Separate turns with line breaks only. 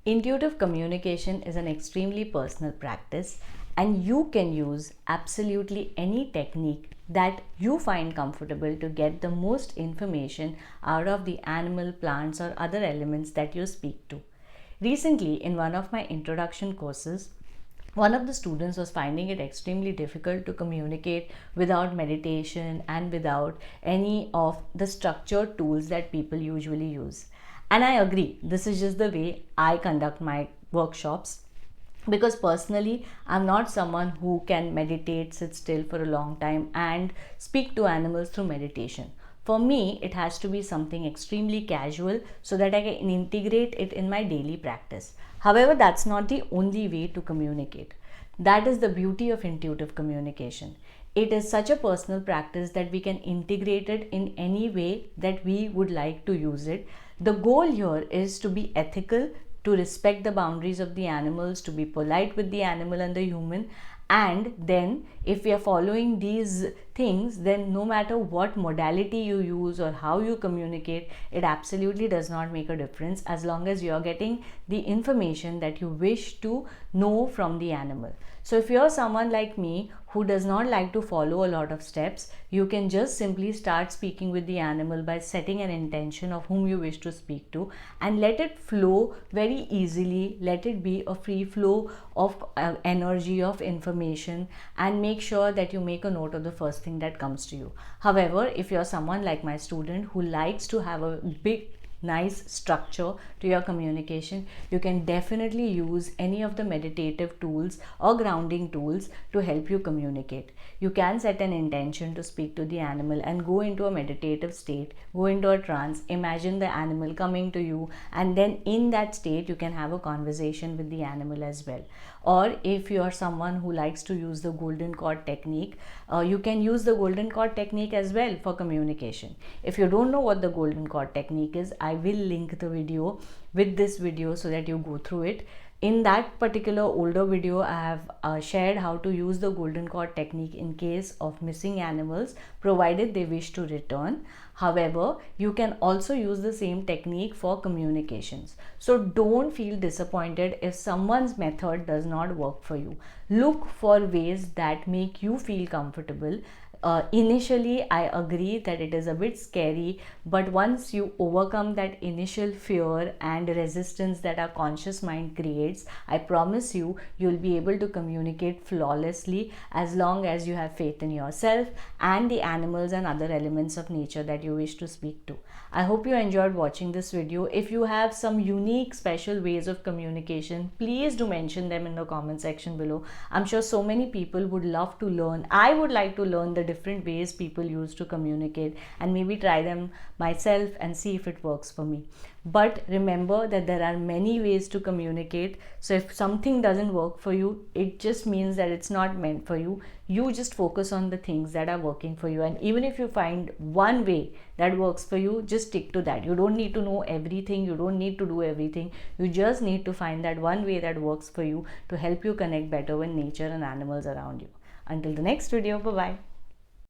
Intuitive communication is an extremely personal practice, and you can use absolutely any technique that you find comfortable to get the most information out of the animal, plants, or other elements that you speak to. Recently, in one of my introduction courses, one of the students was finding it extremely difficult to communicate without meditation and without any of the structured tools that people usually use. And I agree, this is just the way I conduct my workshops, because personally I'm not someone who can meditate, sit still for a long time and speak to animals through meditation. For me, it has to be something extremely casual so that I can integrate it in my daily practice. However, that's not the only way to communicate. That is the beauty of intuitive communication. It is such a personal practice that we can integrate it in any way that we would like to use it. The goal here is to be ethical, to respect the boundaries of the animals, to be polite with the animal and the human. And then, if we are following these things, then no matter what modality you use or how you communicate, it absolutely does not make a difference as long as you are getting the information that you wish to know from the animal. So, if you're someone like me who does not like to follow a lot of steps, you can just simply start speaking with the animal by setting an intention of whom you wish to speak to and let it flow very easily. Let it be a free flow of energy, of information, and make sure that you make a note of the first thing that comes to you. However, if you're someone like my student who likes to have a big nice structure to your communication, you can definitely use any of the meditative tools or grounding tools to help you communicate. You can set an intention to speak to the animal and go into a meditative state, go into a trance, imagine the animal coming to you, and then in that state you can have a conversation with the animal as well. Or if you are someone who likes to use the golden cord technique, you can use the golden cord technique as well for communication. If you don't know what the golden cord technique is, I will link the video with this video so that you go through it. In that particular older video, I have shared how to use the golden cord technique in case of missing animals, provided they wish to return. However, you can also use the same technique for communications. So don't feel disappointed if someone's method does not work for you. Look for ways that make you feel comfortable. Initially, I agree that it is a bit scary, but once you overcome that initial fear and resistance that our conscious mind creates, I promise you, you'll be able to communicate flawlessly as long as you have faith in yourself and the animals and other elements of nature that you wish to speak to. I hope you enjoyed watching this video. If you have some unique, special ways of communication, please do mention them in the comment section below. I'm sure so many people would love to learn. I would like to learn the different ways people use to communicate and maybe try them myself and see if it works for me. But remember that there are many ways to communicate. So if something doesn't work for you, it just means that it's not meant for you. You just focus on the things that are working for you. And even if you find one way that works for you, just stick to that. You don't need to know everything. You don't need to do everything. You just need to find that one way that works for you to help you connect better with nature and animals around you. Until the next video, bye-bye.